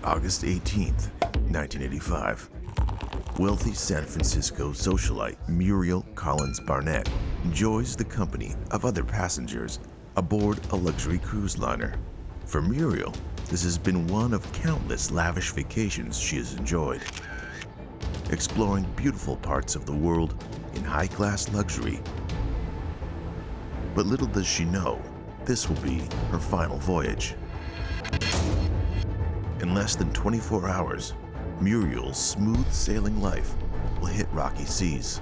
August 18th, 1985. Wealthy San Francisco socialite Muriel Collins Barnett enjoys the company of other passengers aboard a luxury cruise liner. For Muriel, this has been one of countless lavish vacations she has enjoyed, exploring beautiful parts of the world in high-class luxury. But little does she know, this will be her final voyage. In less than 24 hours, Muriel's smooth-sailing life will hit rocky seas.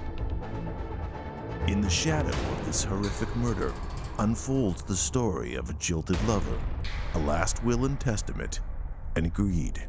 In the shadow of this horrific murder unfolds the story of a jilted lover, a last will and testament, and greed.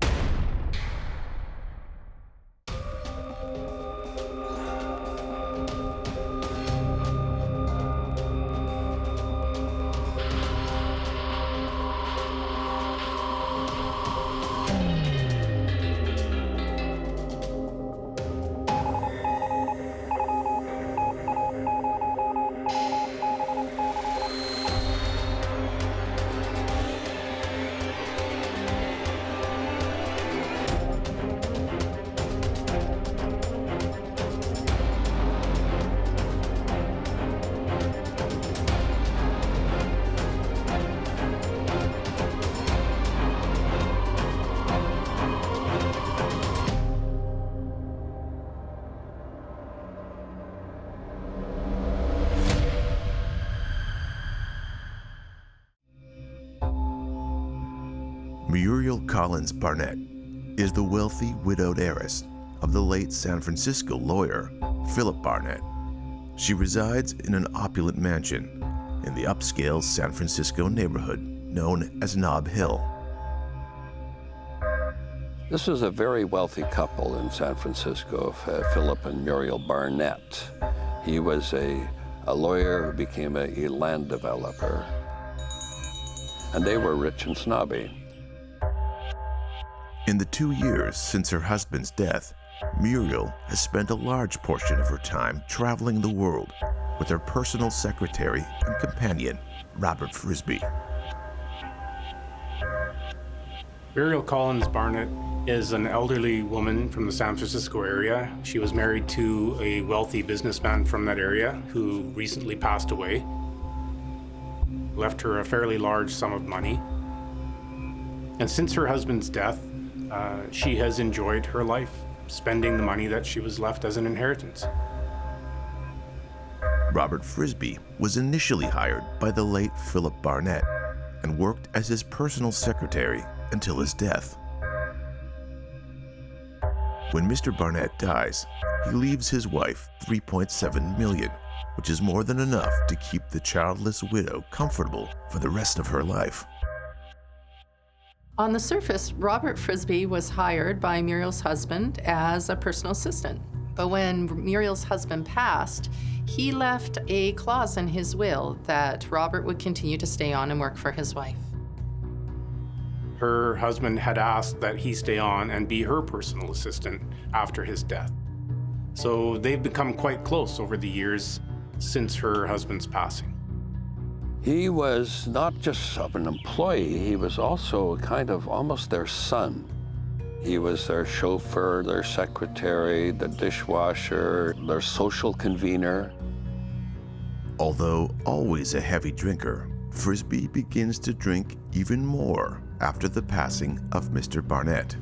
Muriel Collins Barnett is the wealthy widowed heiress of the late San Francisco lawyer Philip Barnett. She resides in an opulent mansion in the upscale San Francisco neighborhood known as Nob Hill. This was a very wealthy couple in San Francisco, Philip and Muriel Barnett. He was a lawyer who became a land developer, and they were rich and snobby. In the 2 years since her husband's death, Muriel has spent a large portion of her time traveling the world with her personal secretary and companion, Robert Frisby. Muriel Collins Barnett is an elderly woman from the San Francisco area. She was married to a wealthy businessman from that area who recently passed away, left her a fairly large sum of money. And since her husband's death, she has enjoyed her life, spending the money that she was left as an inheritance. Robert Frisby was initially hired by the late Philip Barnett and worked as his personal secretary until his death. When Mr. Barnett dies, he leaves his wife $3.7 million, which is more than enough to keep the childless widow comfortable for the rest of her life. On the surface, Robert Frisby was hired by Muriel's husband as a personal assistant. But when Muriel's husband passed, he left a clause in his will that Robert would continue to stay on and work for his wife. Her husband had asked that he stay on and be her personal assistant after his death. So they've become quite close over the years since her husband's passing. He was not just an employee, he was also kind of almost their son. He was their chauffeur, their secretary, the dishwasher, their social convener. Although always a heavy drinker, Frisby begins to drink even more after the passing of Mr. Barnett.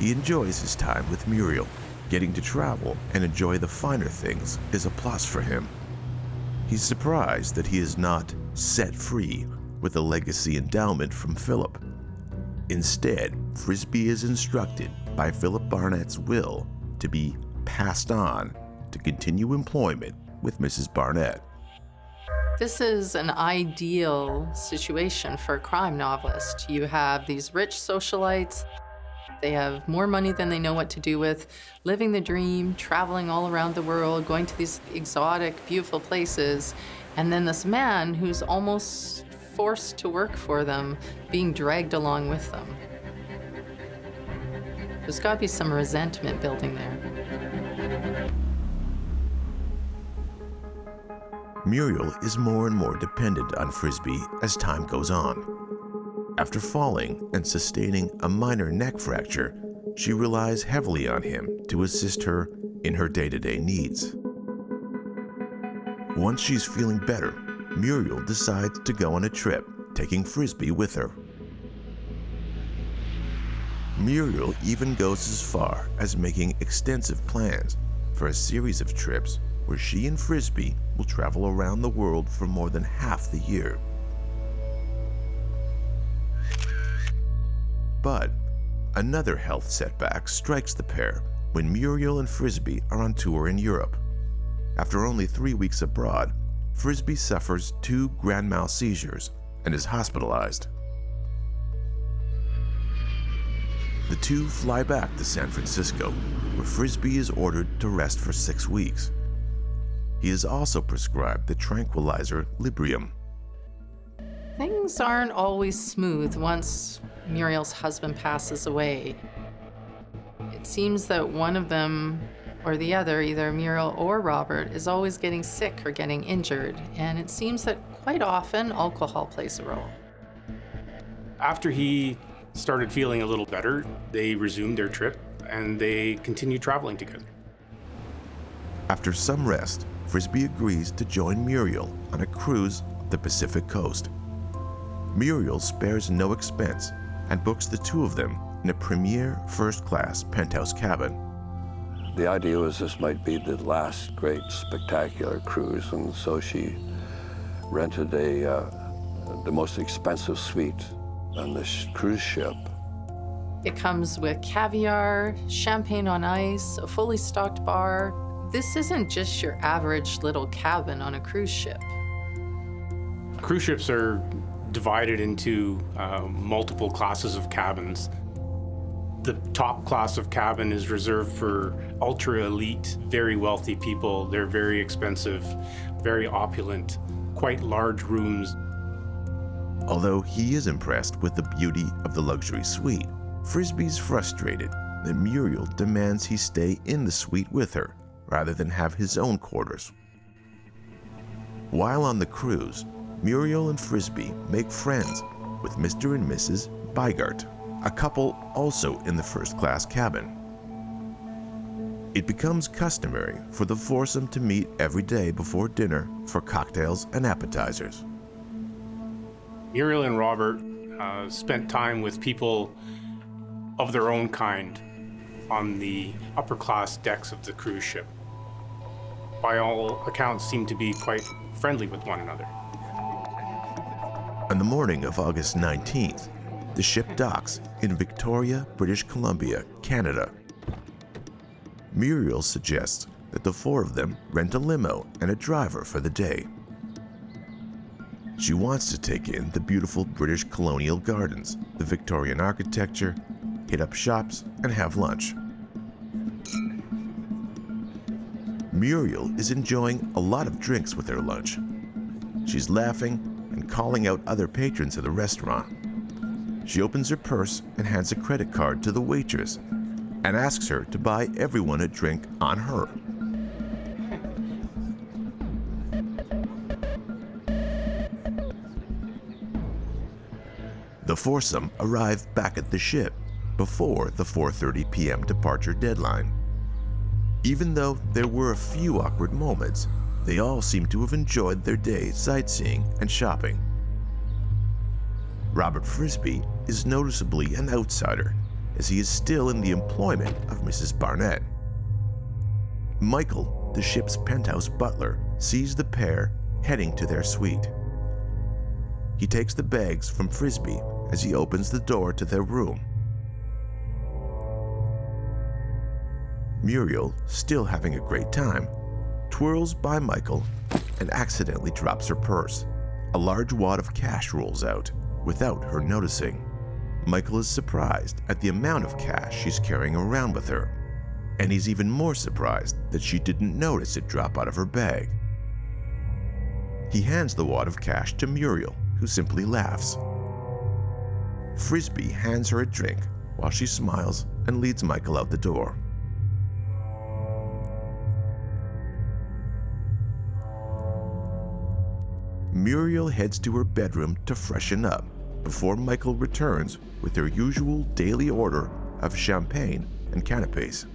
He enjoys his time with Muriel. Getting to travel and enjoy the finer things is a plus for him. He's surprised that he is not set free with a legacy endowment from Philip. Instead, Frisby is instructed by Philip Barnett's will to be passed on to continue employment with Mrs. Barnett. This is an ideal situation for a crime novelist. You have these rich socialites. They have more money than they know what to do with, living the dream, traveling all around the world, going to these exotic, beautiful places, and then this man who's almost forced to work for them, being dragged along with them. There's got to be some resentment building there. Muriel is more and more dependent on Frisby as time goes on. After falling and sustaining a minor neck fracture, she relies heavily on him to assist her in her day-to-day needs. Once she's feeling better, Muriel decides to go on a trip, taking Frisbee with her. Muriel even goes as far as making extensive plans for a series of trips where she and Frisbee will travel around the world for more than half the year. But another health setback strikes the pair when Muriel and Frisbee are on tour in Europe. After only 3 weeks abroad, Frisbee suffers 2 grand mal seizures and is hospitalized. The two fly back to San Francisco, where Frisbee is ordered to rest for 6 weeks. He is also prescribed the tranquilizer Librium. Things aren't always smooth once Muriel's husband passes away. It seems that one of them or the other, either Muriel or Robert, is always getting sick or getting injured, and it seems that quite often alcohol plays a role. After he started feeling a little better, they resumed their trip and they continued traveling together. After some rest, Frisbee agrees to join Muriel on a cruise up the Pacific coast. Muriel spares no expense and books the two of them in a premier first-class penthouse cabin. The idea was this might be the last great spectacular cruise, and so she rented the most expensive suite on this cruise ship. It comes with caviar, champagne on ice, a fully stocked bar. This isn't just your average little cabin on a cruise ship. Cruise ships are divided into multiple classes of cabins. The top class of cabin is reserved for ultra elite, very wealthy people. They're very expensive, very opulent, quite large rooms. Although he is impressed with the beauty of the luxury suite, Frisbee's frustrated that Muriel demands he stay in the suite with her rather than have his own quarters. While on the cruise, Muriel and Frisbee make friends with Mr. and Mrs. Bygart, a couple also in the first-class cabin. It becomes customary for the foursome to meet every day before dinner for cocktails and appetizers. Muriel and Robert spent time with people of their own kind on the upper-class decks of the cruise ship. By all accounts, seemed to be quite friendly with one another. On the morning of August 19th, the ship docks in Victoria, British Columbia, Canada. Muriel suggests that the four of them rent a limo and a driver for the day. She wants to take in the beautiful British colonial gardens, the Victorian architecture, hit up shops, and have lunch. Muriel is enjoying a lot of drinks with her lunch. She's laughing and calling out other patrons of the restaurant. She opens her purse and hands a credit card to the waitress and asks her to buy everyone a drink on her. The foursome arrive back at the ship before the 4:30 p.m. departure deadline. Even though there were a few awkward moments, they all seem to have enjoyed their day sightseeing and shopping. Robert Frisbee is noticeably an outsider, as he is still in the employment of Mrs. Barnett. Michael, the ship's penthouse butler, sees the pair heading to their suite. He takes the bags from Frisbee as he opens the door to their room. Muriel, still having a great time, twirls by Michael and accidentally drops her purse. A large wad of cash rolls out without her noticing. Michael is surprised at the amount of cash she's carrying around with her, and he's even more surprised that she didn't notice it drop out of her bag. He hands the wad of cash to Muriel, who simply laughs. Frisbee hands her a drink while she smiles and leads Michael out the door. Muriel heads to her bedroom to freshen up before Michael returns with their usual daily order of champagne and canapes.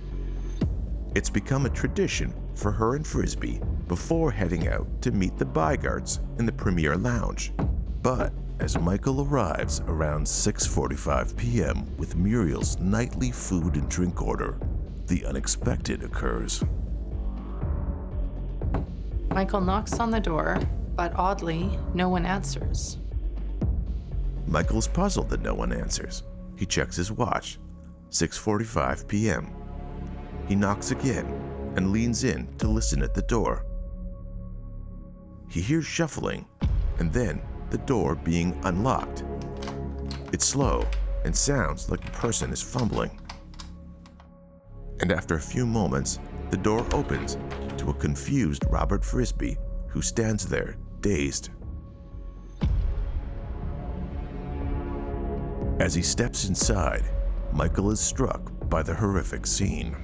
It's become a tradition for her and Frisbee before heading out to meet the Bygards in the Premier Lounge. But as Michael arrives around 6:45 p.m. with Muriel's nightly food and drink order, the unexpected occurs. Michael knocks on the door, but oddly, no one answers. Michael's puzzled that no one answers. He checks his watch. 6:45 p.m. He knocks again and leans in to listen at the door. He hears shuffling and then the door being unlocked. It's slow and sounds like a person is fumbling. And after a few moments, the door opens to a confused Robert Frisbee who stands there, dazed. As he steps inside, Michael is struck by the horrific scene.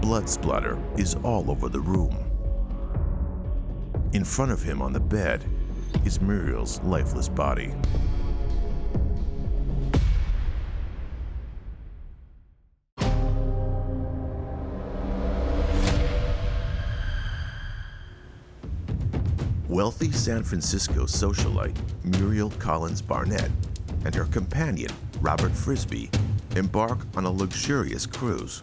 Blood splatter is all over the room. In front of him on the bed is Muriel's lifeless body. Wealthy San Francisco socialite Muriel Collins Barnett and her companion Robert Frisbee embark on a luxurious cruise.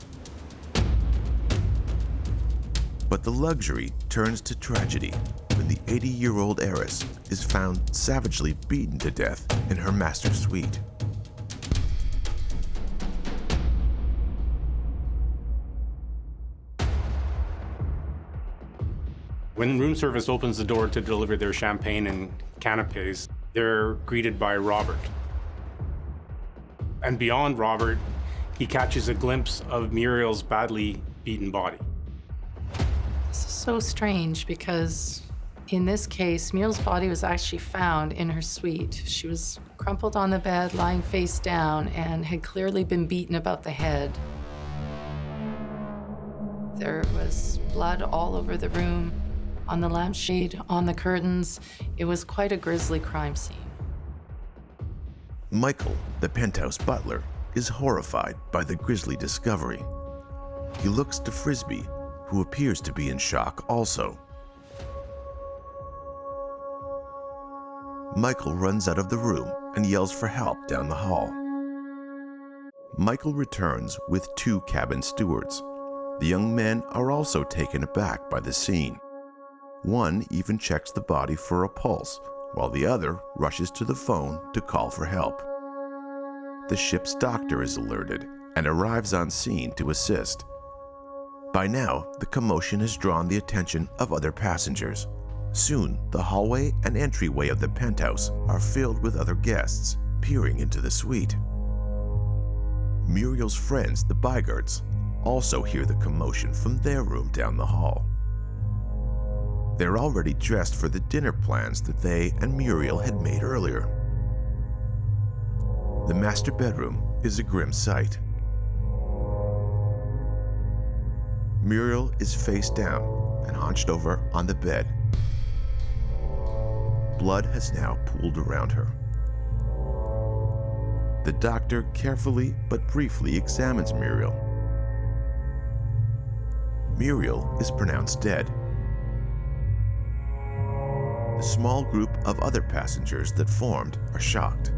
But the luxury turns to tragedy when the 80-year-old heiress is found savagely beaten to death in her master's suite. When room service opens the door to deliver their champagne and canapes, they're greeted by Robert. And beyond Robert, he catches a glimpse of Muriel's badly beaten body. This is so strange because in this case, Muriel's body was actually found in her suite. She was crumpled on the bed, lying face down, and had clearly been beaten about the head. There was blood all over the room, on the lampshade, on the curtains. It was quite a grisly crime scene. Michael, the penthouse butler, is horrified by the grisly discovery. He looks to Frisbee, who appears to be in shock also. Michael runs out of the room and yells for help down the hall. Michael returns with two cabin stewards. The young men are also taken aback by the scene. One even checks the body for a pulse, while the other rushes to the phone to call for help. The ship's doctor is alerted and arrives on scene to assist. By now, the commotion has drawn the attention of other passengers. Soon, the hallway and entryway of the penthouse are filled with other guests peering into the suite. Muriel's friends, the Bygards, also hear the commotion from their room down the hall. They're already dressed for the dinner plans that they and Muriel had made earlier. The master bedroom is a grim sight. Muriel is face down and hunched over on the bed. Blood has now pooled around her. The doctor carefully but briefly examines Muriel. Muriel is pronounced dead. The small group of other passengers that formed are shocked.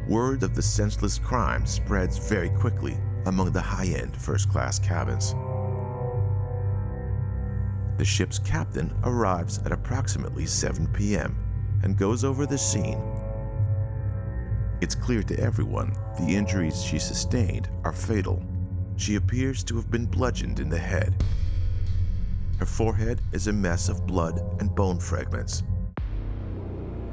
Word of the senseless crime spreads very quickly among the high-end first-class cabins. The ship's captain arrives at approximately 7 p.m. and goes over the scene. It's clear to everyone the injuries she sustained are fatal. She appears to have been bludgeoned in the head. Her forehead is a mess of blood and bone fragments.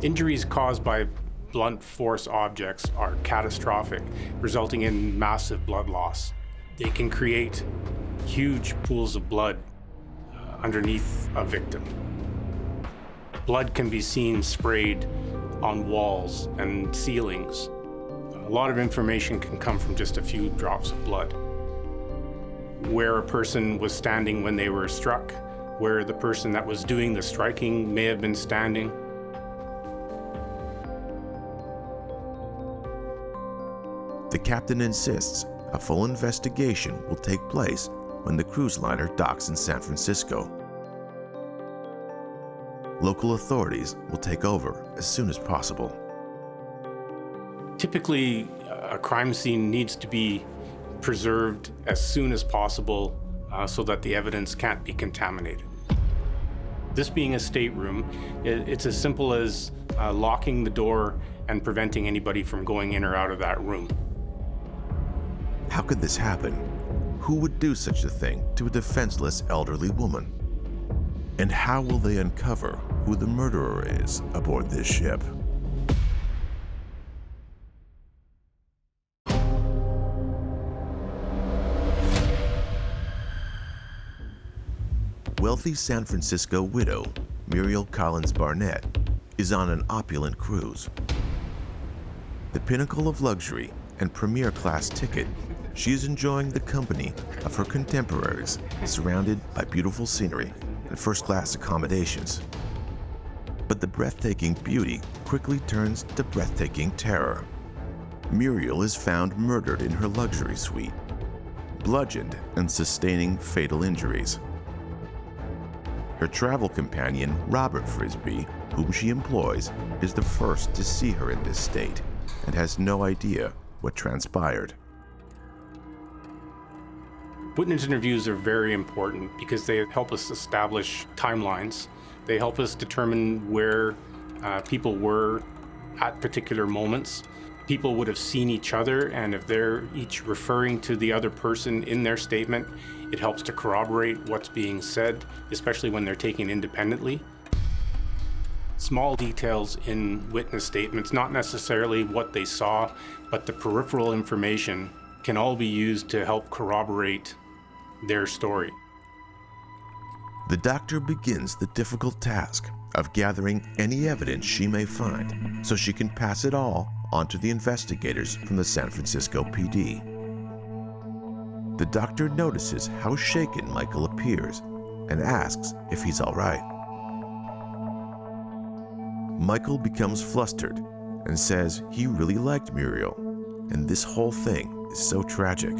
Injuries caused by blunt force objects are catastrophic, resulting in massive blood loss. They can create huge pools of blood underneath a victim. Blood can be seen sprayed on walls and ceilings. A lot of information can come from just a few drops of blood. Where a person was standing when they were struck, where the person that was doing the striking may have been standing. The captain insists a full investigation will take place when the cruise liner docks in San Francisco. Local authorities will take over as soon as possible. Typically, a crime scene needs to be preserved as soon as possible so that the evidence can't be contaminated. This being a stateroom, it's as simple as locking the door and preventing anybody from going in or out of that room. How could this happen? Who would do such a thing to a defenseless elderly woman? And how will they uncover who the murderer is aboard this ship? Wealthy San Francisco widow Muriel Collins Barnett is on an opulent cruise. The pinnacle of luxury and premier class ticket, she is enjoying the company of her contemporaries, surrounded by beautiful scenery and first-class accommodations. But the breathtaking beauty quickly turns to breathtaking terror. Muriel is found murdered in her luxury suite, bludgeoned and sustaining fatal injuries. Her travel companion, Robert Frisbee, whom she employs, is the first to see her in this state and has no idea what transpired. Witness interviews are very important because they help us establish timelines. They help us determine where people were at particular moments. People would have seen each other, and if they're each referring to the other person in their statement, it helps to corroborate what's being said, especially when they're taken independently. Small details in witness statements, not necessarily what they saw, but the peripheral information can all be used to help corroborate their story. The doctor begins the difficult task of gathering any evidence she may find so she can pass it all on to the investigators from the San Francisco PD. The doctor notices how shaken Michael appears and asks if he's all right. Michael becomes flustered and says he really liked Muriel, and this whole thing is so tragic.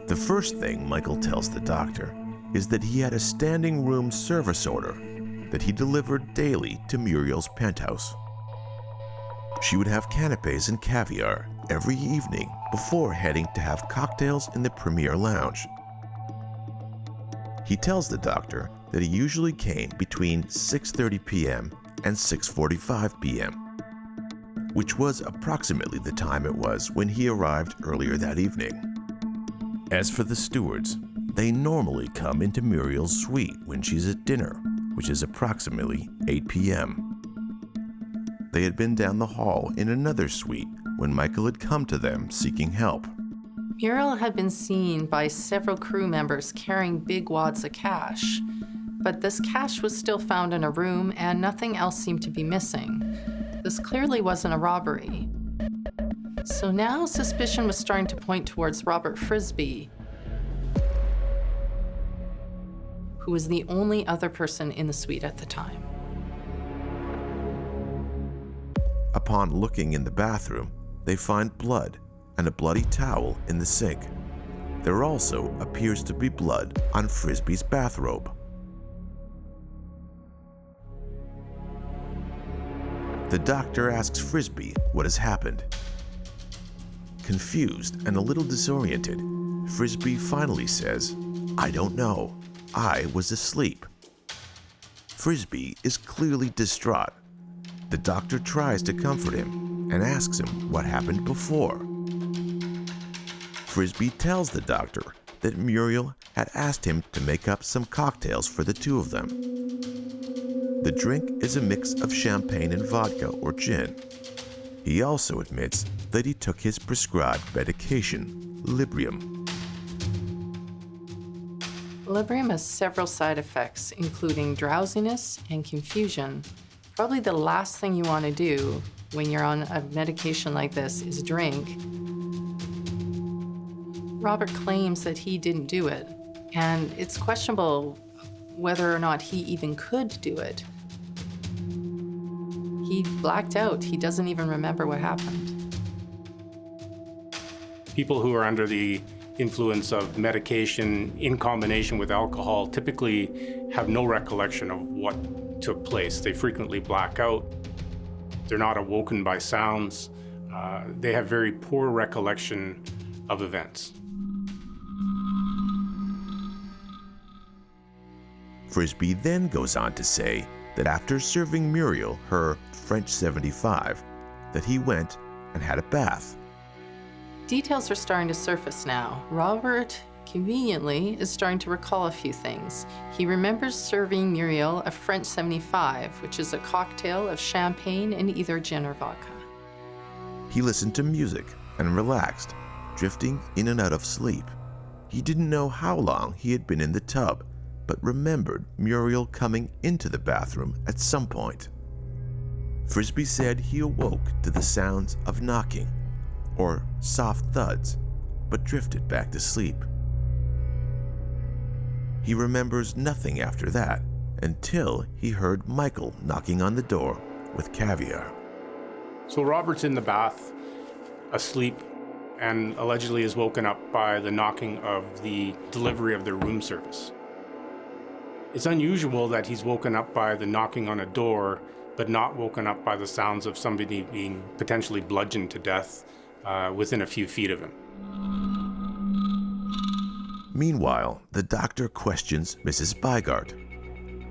The first thing Michael tells the doctor is that he had a standing room service order that he delivered daily to Muriel's penthouse. She would have canapes and caviar every evening before heading to have cocktails in the Premier Lounge. He tells the doctor that he usually came between 6:30 p.m. and 6:45 p.m., which was approximately the time it was when he arrived earlier that evening. As for the stewards, they normally come into Muriel's suite when she's at dinner, which is approximately 8 p.m. They had been down the hall in another suite when Michael had come to them seeking help. Muriel had been seen by several crew members carrying big wads of cash, but this cash was still found in a room and nothing else seemed to be missing. This clearly wasn't a robbery. So now suspicion was starting to point towards Robert Frisbee, who was the only other person in the suite at the time. Upon looking in the bathroom, they find blood and a bloody towel in the sink. There also appears to be blood on Frisbee's bathrobe. The doctor asks Frisbee what has happened. Confused and a little disoriented, Frisbee finally says, "I don't know. I was asleep." Frisbee is clearly distraught. The doctor tries to comfort him and asks him what happened before. Frisbee tells the doctor that Muriel had asked him to make up some cocktails for the two of them. The drink is a mix of champagne and vodka or gin. He also admits that he took his prescribed medication, Librium. Librium has several side effects, including drowsiness and confusion. Probably the last thing you want to do when you're on a medication like this is drink. Robert claims that he didn't do it, and it's questionable whether or not he even could do it. He blacked out. He doesn't even remember what happened. People who are under the influence of medication in combination with alcohol typically have no recollection of what took place. They frequently black out. They're not awoken by sounds. They have very poor recollection of events. Frisbee then goes on to say that after serving Muriel her French 75, that he went and had a bath. Details are starting to surface now. Robert, conveniently, is starting to recall a few things. He remembers serving Muriel a French 75, which is a cocktail of champagne and either gin or vodka. He listened to music and relaxed, drifting in and out of sleep. He didn't know how long he had been in the tub, but remembered Muriel coming into the bathroom at some point. Frisbee said he awoke to the sounds of knocking or soft thuds, but drifted back to sleep. He remembers nothing after that until he heard Michael knocking on the door with caviar. So Robert's in the bath, asleep, and allegedly is woken up by the knocking of the delivery of their room service. It's unusual that he's woken up by the knocking on a door, but not woken up by the sounds of somebody being potentially bludgeoned to death within a few feet of him. Meanwhile, the doctor questions Mrs. Bygart.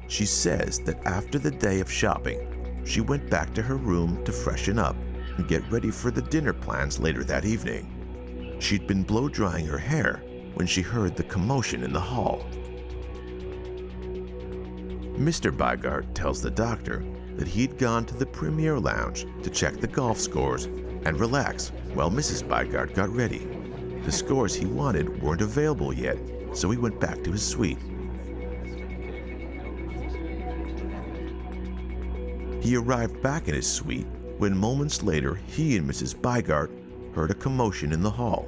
She says that after the day of shopping, she went back to her room to freshen up and get ready for the dinner plans later that evening. She'd been blow-drying her hair when she heard the commotion in the hall. Mr. Bygart tells the doctor that he'd gone to the Premier Lounge to check the golf scores and relax while Mrs. Bygart got ready. The scores he wanted weren't available yet, so he went back to his suite. He arrived back in his suite when moments later he and Mrs. Bygart heard a commotion in the hall.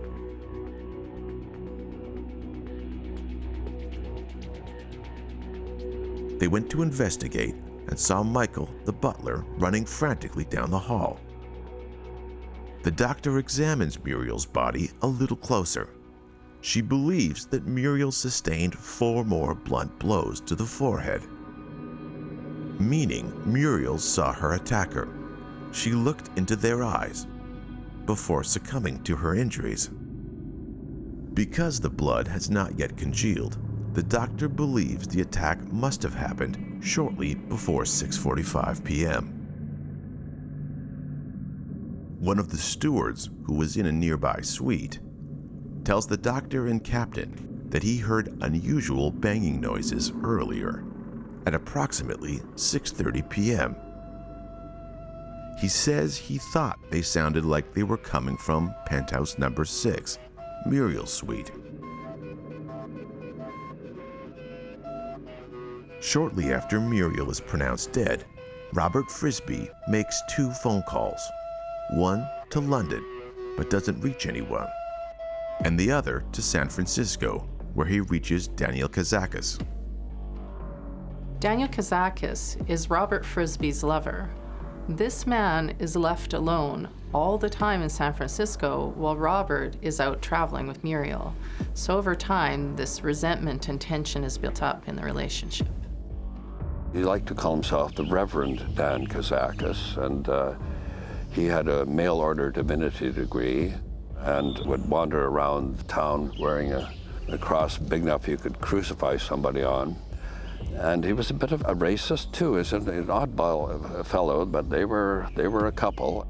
They went to investigate and saw Michael, the butler, running frantically down the hall. The doctor examines Muriel's body a little closer. She believes that Muriel sustained 4 more blunt blows to the forehead, meaning Muriel saw her attacker. She looked into their eyes before succumbing to her injuries. Because the blood has not yet congealed, the doctor believes the attack must have happened shortly before 6:45 p.m. One of the stewards, who was in a nearby suite, tells the doctor and captain that he heard unusual banging noises earlier, at approximately 6:30 p.m. He says he thought they sounded like they were coming from penthouse number 6, Muriel's suite. Shortly after Muriel is pronounced dead, Robert Frisbee makes 2 phone calls, one to London, but doesn't reach anyone, and the other to San Francisco, where he reaches Daniel Kazakis. Daniel Kazakis is Robert Frisbee's lover. This man is left alone all the time in San Francisco while Robert is out traveling with Muriel. So over time, this resentment and tension is built up in the relationship. He liked to call himself the Reverend Dan Kazakis, and he had a mail-order divinity degree and would wander around town wearing a cross big enough you could crucify somebody on. And he was a bit of a racist too. He's an oddball fellow, but they were a couple.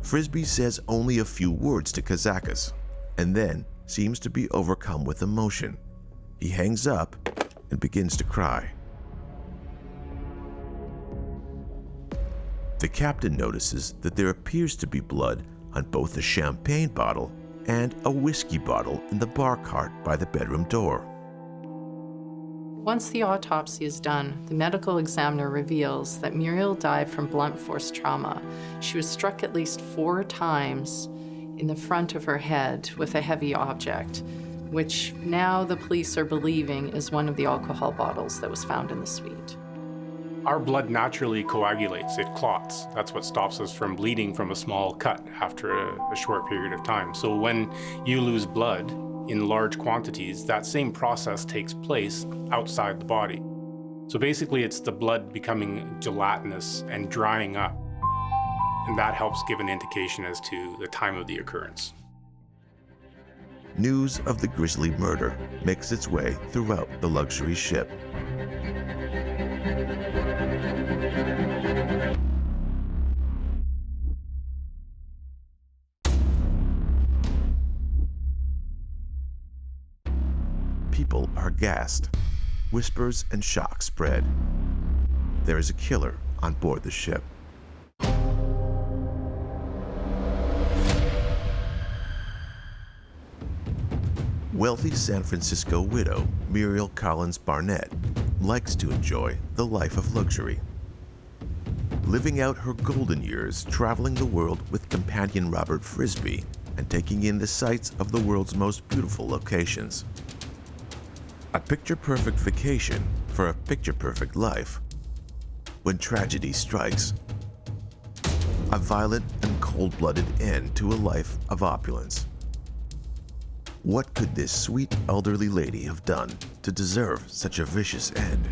Frisbee says only a few words to Kazakis, and then seems to be overcome with emotion. He hangs up and begins to cry. The captain notices that there appears to be blood on both a champagne bottle and a whiskey bottle in the bar cart by the bedroom door. Once the autopsy is done, the medical examiner reveals that Muriel died from blunt force trauma. She was struck at least 4 times in the front of her head with a heavy object, which now the police are believing is one of the alcohol bottles that was found in the suite. Our blood naturally coagulates, it clots. That's what stops us from bleeding from a small cut after a short period of time. So when you lose blood in large quantities, that same process takes place outside the body. So basically it's the blood becoming gelatinous and drying up. And that helps give an indication as to the time of the occurrence. News of the grisly murder makes its way throughout the luxury ship. People are gassed. Whispers and shock spread. There is a killer on board the ship. Wealthy San Francisco widow Muriel Collins Barnett likes to enjoy the life of luxury. Living out her golden years traveling the world with companion Robert Frisbee and taking in the sights of the world's most beautiful locations. A picture-perfect vacation for a picture-perfect life. When tragedy strikes, a violent and cold-blooded end to a life of opulence. What could this sweet elderly lady have done to deserve such a vicious end?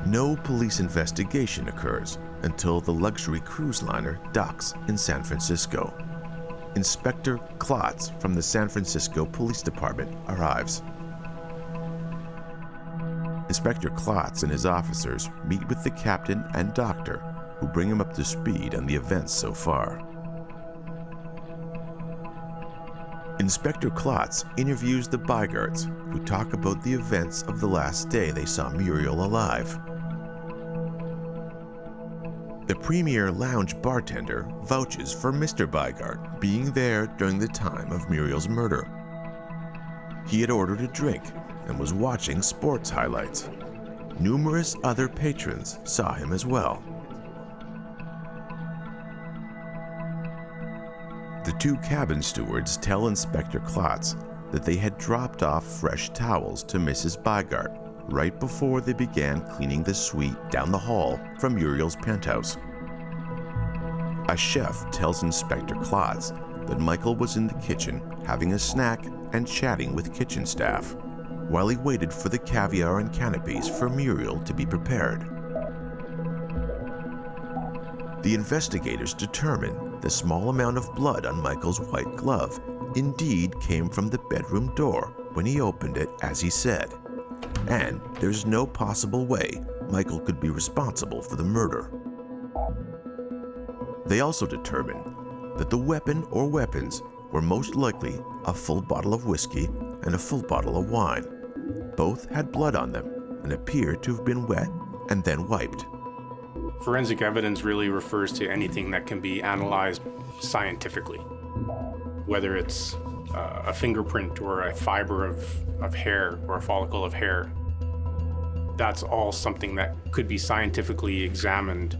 No police investigation occurs until the luxury cruise liner docks in San Francisco. Inspector Klotz from the San Francisco Police Department arrives. Inspector Klotz and his officers meet with the captain and doctor, who bring him up to speed on the events so far. Inspector Klotz interviews the Beigarts, who talk about the events of the last day they saw Muriel alive. The premier lounge bartender vouches for Mr. Beigart being there during the time of Muriel's murder. He had ordered a drink and was watching sports highlights. Numerous other patrons saw him as well. The two cabin stewards tell Inspector Klotz that they had dropped off fresh towels to Mrs. Beigart right before they began cleaning the suite down the hall from Muriel's penthouse. A chef tells Inspector Klotz that Michael was in the kitchen having a snack and chatting with kitchen staff while he waited for the caviar and canapes for Muriel to be prepared. The investigators determine the small amount of blood on Michael's white glove indeed came from the bedroom door when he opened it as he said, and there's no possible way Michael could be responsible for the murder. They also determine that the weapon or weapons were most likely a full bottle of whiskey and a full bottle of wine. Both had blood on them and appear to have been wet and then wiped. Forensic evidence really refers to anything that can be analyzed scientifically, whether it's a fingerprint or a fiber of hair or a follicle of hair. That's all something that could be scientifically examined,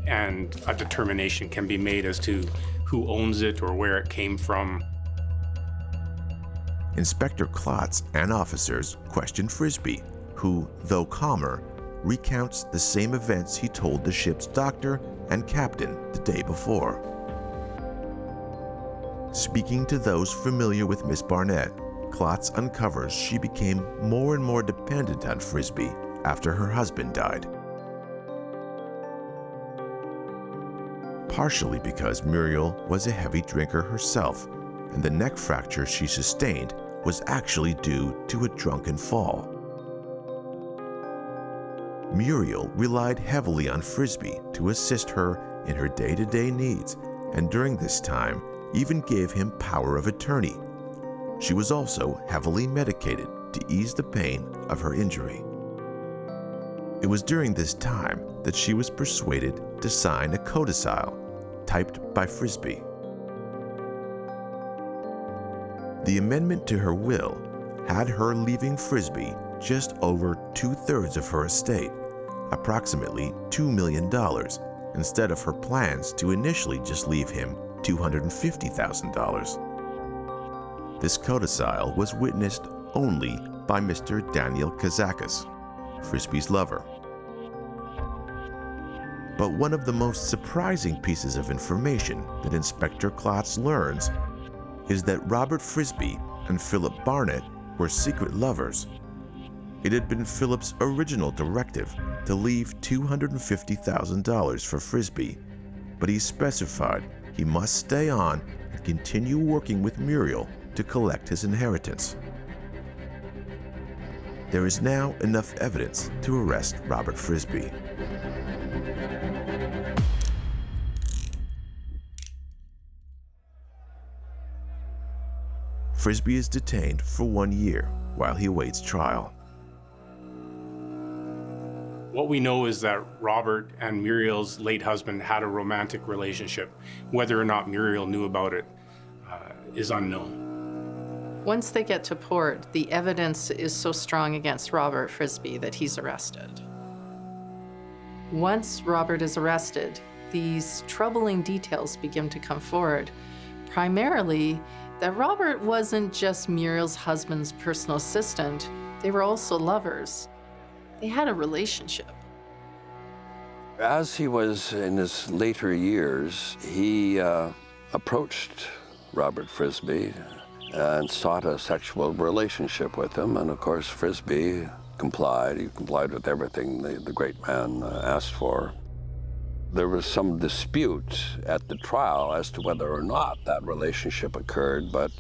and a determination can be made as to who owns it or where it came from. Inspector Klotz and officers question Frisbee, who, though calmer, recounts the same events he told the ship's doctor and captain the day before. Speaking to those familiar with Miss Barnett, Klotz uncovers she became more and more dependent on Frisbee after her husband died. Partially because Muriel was a heavy drinker herself, and the neck fracture she sustained was actually due to a drunken fall. Muriel relied heavily on Frisbee to assist her in her day-to-day needs, and during this time even gave him power of attorney. She was also heavily medicated to ease the pain of her injury. It was during this time that she was persuaded to sign a codicil typed by Frisbee. The amendment to her will had her leaving Frisbee just over 2/3 of her estate, approximately $2 million, instead of her plans to initially just leave him $250,000. This codicil was witnessed only by Mr. Daniel Kazakis, Frisbee's lover. But one of the most surprising pieces of information that Inspector Klotz learns is that Robert Frisbee and Philip Barnett were secret lovers. It had been Philip's original directive to leave $250,000 for Frisbee, but he specified he must stay on and continue working with Muriel to collect his inheritance. There is now enough evidence to arrest Robert Frisbee. Frisbee is detained for 1 year while he awaits trial. What we know is that Robert and Muriel's late husband had a romantic relationship. Whether or not Muriel knew about it is unknown. Once they get to port, the evidence is so strong against Robert Frisbee that he's arrested. Once Robert is arrested, these troubling details begin to come forward. Primarily, that Robert wasn't just Muriel's husband's personal assistant, they were also lovers. They had a relationship. As he was in his later years, he approached Robert Frisbee and sought a sexual relationship with him. And of course, Frisbee complied. He complied with everything the great man asked for. There was some dispute at the trial as to whether or not that relationship occurred, but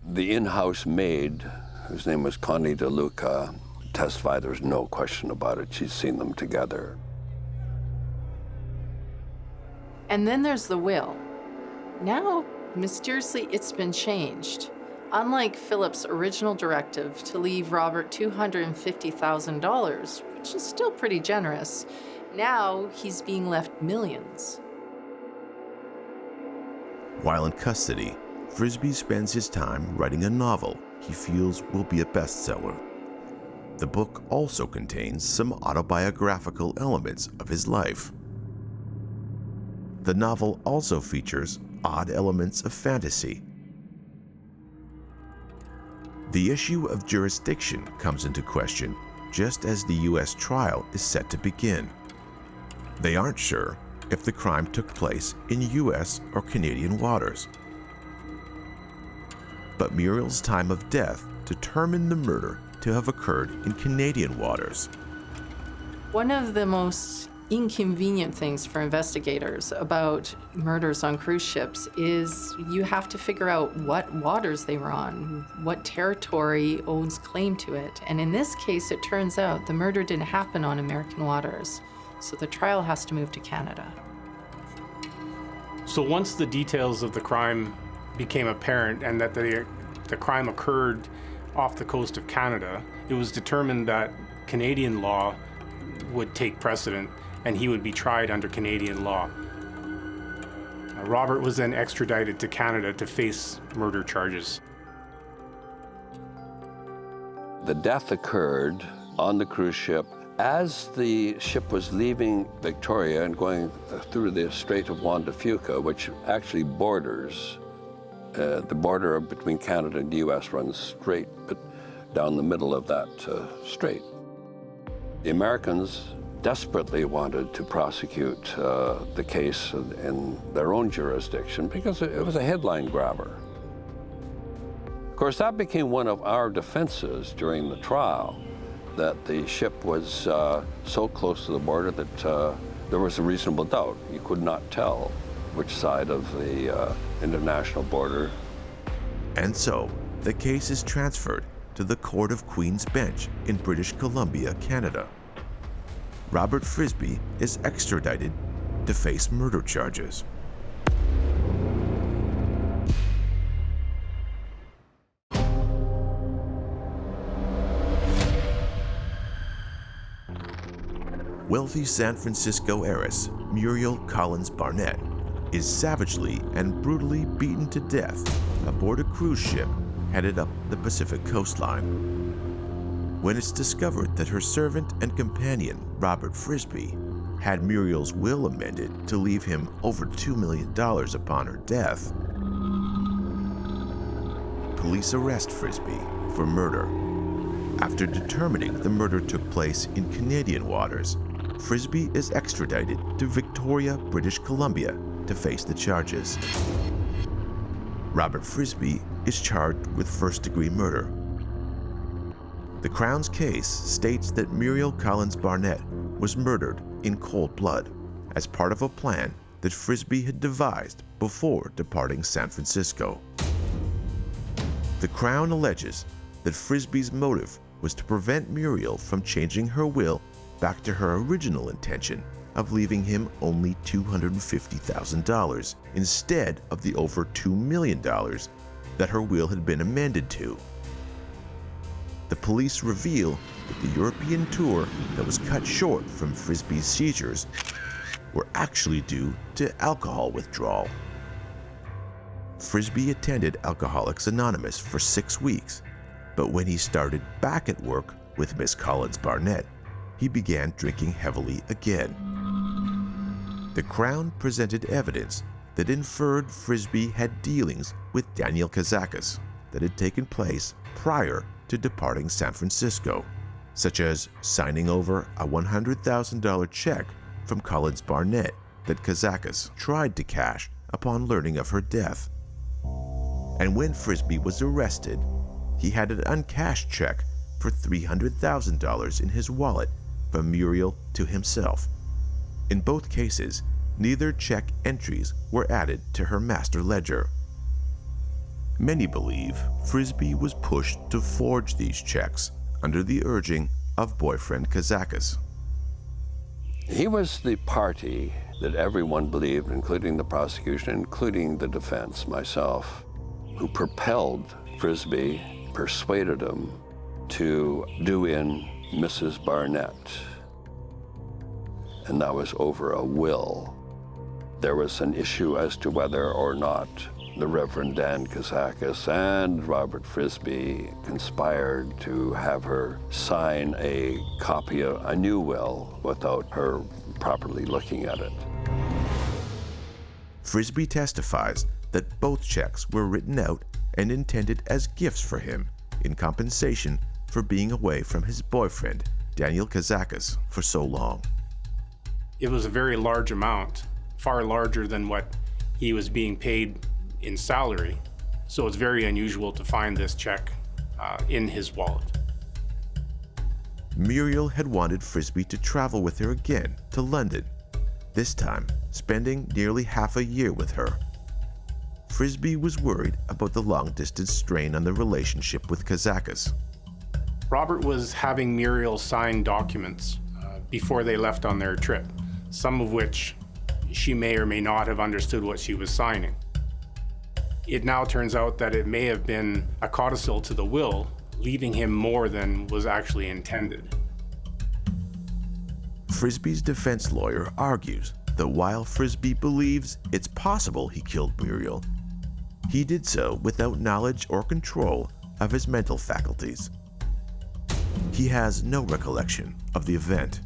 the in-house maid, whose name was Connie DeLuca, testified there was no question about it. She'd seen them together. And then there's the will. Now, mysteriously, it's been changed. Unlike Philip's original directive to leave Robert $250,000, which is still pretty generous, now he's being left millions. While in custody, Frisbee spends his time writing a novel he feels will be a bestseller. The book also contains some autobiographical elements of his life. The novel also features odd elements of fantasy. The issue of jurisdiction comes into question just as the U.S. trial is set to begin. They aren't sure if the crime took place in U.S. or Canadian waters. But Muriel's time of death determined the murder to have occurred in Canadian waters. One of the most inconvenient things for investigators about murders on cruise ships is you have to figure out what waters they were on, what territory owns claim to it. And in this case, it turns out the murder didn't happen on American waters, so the trial has to move to Canada. So once the details of the crime became apparent and that the crime occurred off the coast of Canada, it was determined that Canadian law would take precedent and he would be tried under Canadian law. Robert was then extradited to Canada to face murder charges. The death occurred on the cruise ship as the ship was leaving Victoria and going through the Strait of Juan de Fuca, which actually borders, the border between Canada and the U.S. runs straight down the middle of that strait. The Americans desperately wanted to prosecute the case in their own jurisdiction because it was a headline grabber. Of course, that became one of our defenses during the trial, that the ship was so close to the border that there was a reasonable doubt. You could not tell which side of the international border. And so, the case is transferred to the Court of Queen's Bench in British Columbia, Canada. Robert Frisbee is extradited to face murder charges. Wealthy San Francisco heiress Muriel Collins Barnett is savagely and brutally beaten to death aboard a cruise ship headed up the Pacific coastline. When it's discovered that her servant and companion, Robert Frisbee, had Muriel's will amended to leave him over $2 million upon her death, police arrest Frisbee for murder. After determining the murder took place in Canadian waters, Frisby is extradited to Victoria, British Columbia to face the charges. Robert Frisby is charged with first-degree murder. The Crown's case states that Muriel Collins Barnett was murdered in cold blood as part of a plan that Frisby had devised before departing San Francisco. The Crown alleges that Frisby's motive was to prevent Muriel from changing her will back to her original intention of leaving him only $250,000 instead of the over $2 million that her will had been amended to. The police reveal that the European tour that was cut short from Frisby's seizures were actually due to alcohol withdrawal. Frisby attended Alcoholics Anonymous for 6 weeks, but when he started back at work with Miss Collins Barnett, he began drinking heavily again. The Crown presented evidence that inferred Frisby had dealings with Daniel Kazakis that had taken place prior to departing San Francisco, such as signing over a $100,000 check from Collins Barnett that Kazakis tried to cash upon learning of her death. And when Frisby was arrested, he had an uncashed check for $300,000 in his wallet from Muriel to himself. In both cases, neither check entries were added to her master ledger. Many believe Frisby was pushed to forge these checks under the urging of boyfriend Kazakis. He was the party that everyone believed, including the prosecution, including the defense, myself, who propelled Frisby, persuaded him to do in Mrs. Barnett. And that was over a will. There was an issue as to whether or not the Reverend Dan Kazakis and Robert Frisby conspired to have her sign a copy of a new will without her properly looking at it. Frisby testifies that both checks were written out and intended as gifts for him in compensation for being away from his boyfriend, Daniel Kazakis, for so long. It was a very large amount, far larger than what he was being paid in salary, so it's very unusual to find this check in his wallet. Muriel had wanted Frisby to travel with her again to London, this time spending nearly half a year with her. Frisby was worried about the long-distance strain on the relationship with Kazakis. Robert was having Muriel sign documents before they left on their trip, some of which she may or may not have understood what she was signing. It now turns out that it may have been a codicil to the will, leaving him more than was actually intended. Frisby's defense lawyer argues that while Frisby believes it's possible he killed Muriel, he did so without knowledge or control of his mental faculties. He has no recollection of the event.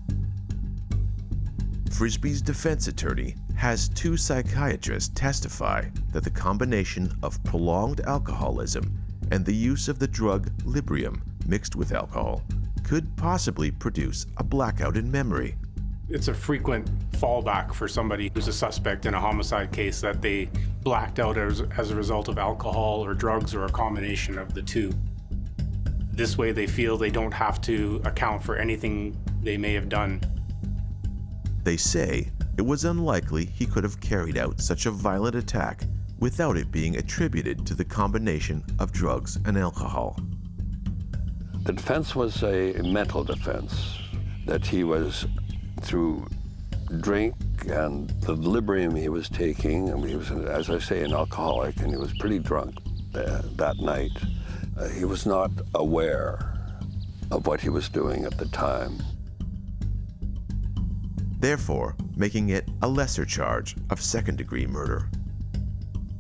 Frisby's defense attorney has 2 psychiatrists testify that the combination of prolonged alcoholism and the use of the drug Librium mixed with alcohol could possibly produce a blackout in memory. It's a frequent fallback for somebody who's a suspect in a homicide case that they blacked out as a result of alcohol or drugs or a combination of the two. This way they feel they don't have to account for anything they may have done. They say it was unlikely he could have carried out such a violent attack without it being attributed to the combination of drugs and alcohol. The defense was a mental defense, that he was, through drink and the Librium he was taking, and he was, as I say, an alcoholic, and he was pretty drunk that night. He was not aware of what he was doing at the time. Therefore, making it a lesser charge of second-degree murder.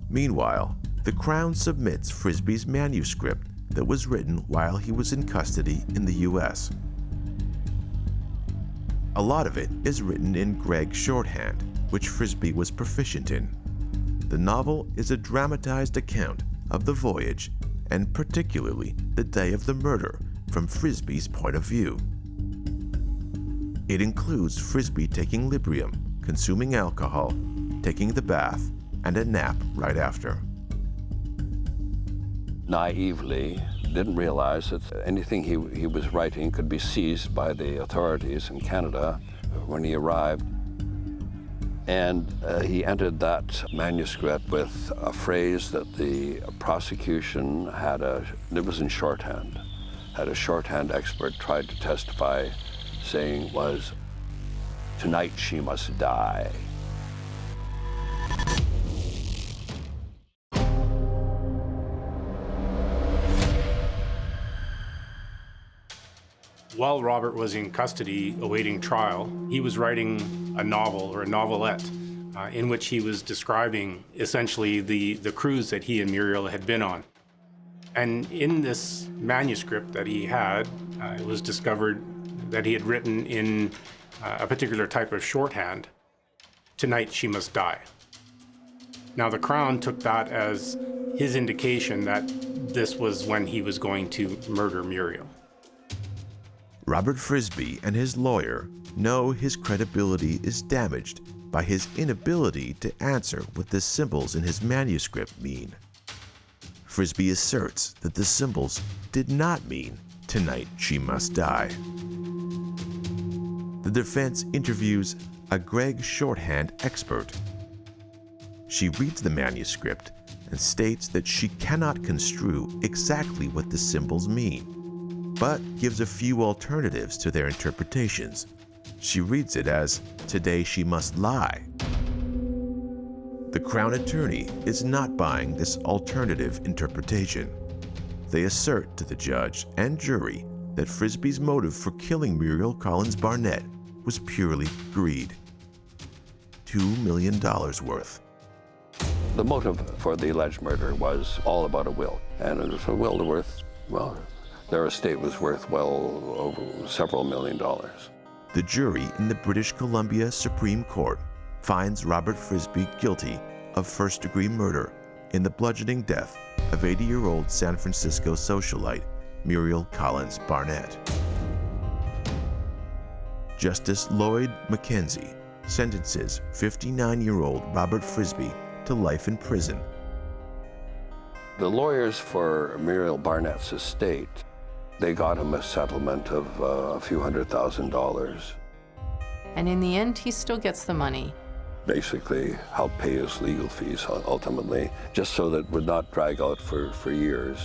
Meanwhile, the Crown submits Frisby's manuscript that was written while he was in custody in the U.S. A lot of it is written in Gregg shorthand, which Frisby was proficient in. The novel is a dramatized account of the voyage, and particularly the day of the murder, from Frisbee's point of view. It includes Frisbee taking Librium, consuming alcohol, taking the bath, and a nap right after. Naively, didn't realize that anything he was writing could be seized by the authorities in Canada when he arrived. And he entered that manuscript with a phrase that the prosecution it was in shorthand, had a shorthand expert tried to testify, saying was, "Tonight she must die." While Robert was in custody awaiting trial, he was writing a novel or a novelette in which he was describing essentially the cruise that he and Muriel had been on. And in this manuscript that he had, it was discovered that he had written in a particular type of shorthand, "Tonight she must die." Now the Crown took that as his indication that this was when he was going to murder Muriel. Robert Frisbee and his lawyer know his credibility is damaged by his inability to answer what the symbols in his manuscript mean. Frisbee asserts that the symbols did not mean "tonight she must die." The defense interviews a Greg shorthand expert. She reads the manuscript and states that she cannot construe exactly what the symbols mean, but gives a few alternatives to their interpretations. She reads it as, "Today she must lie." The Crown Attorney is not buying this alternative interpretation. They assert to the judge and jury that Frisbee's motive for killing Muriel Collins Barnett was purely greed. $2 million worth. The motive for the alleged murder was all about a will, and it was a will worth, well, their estate was worth well over several $1 million. The jury in the British Columbia Supreme Court finds Robert Frisbee guilty of first-degree murder in the bludgeoning death of 80-year-old San Francisco socialite Muriel Collins Barnett. Justice Lloyd Mackenzie sentences 59-year-old Robert Frisbee to life in prison. The lawyers for Muriel Barnett's estate, they got him a settlement of a few $100,000. And in the end, he still gets the money. Basically, help pay his legal fees ultimately, just so that it would not drag out for years.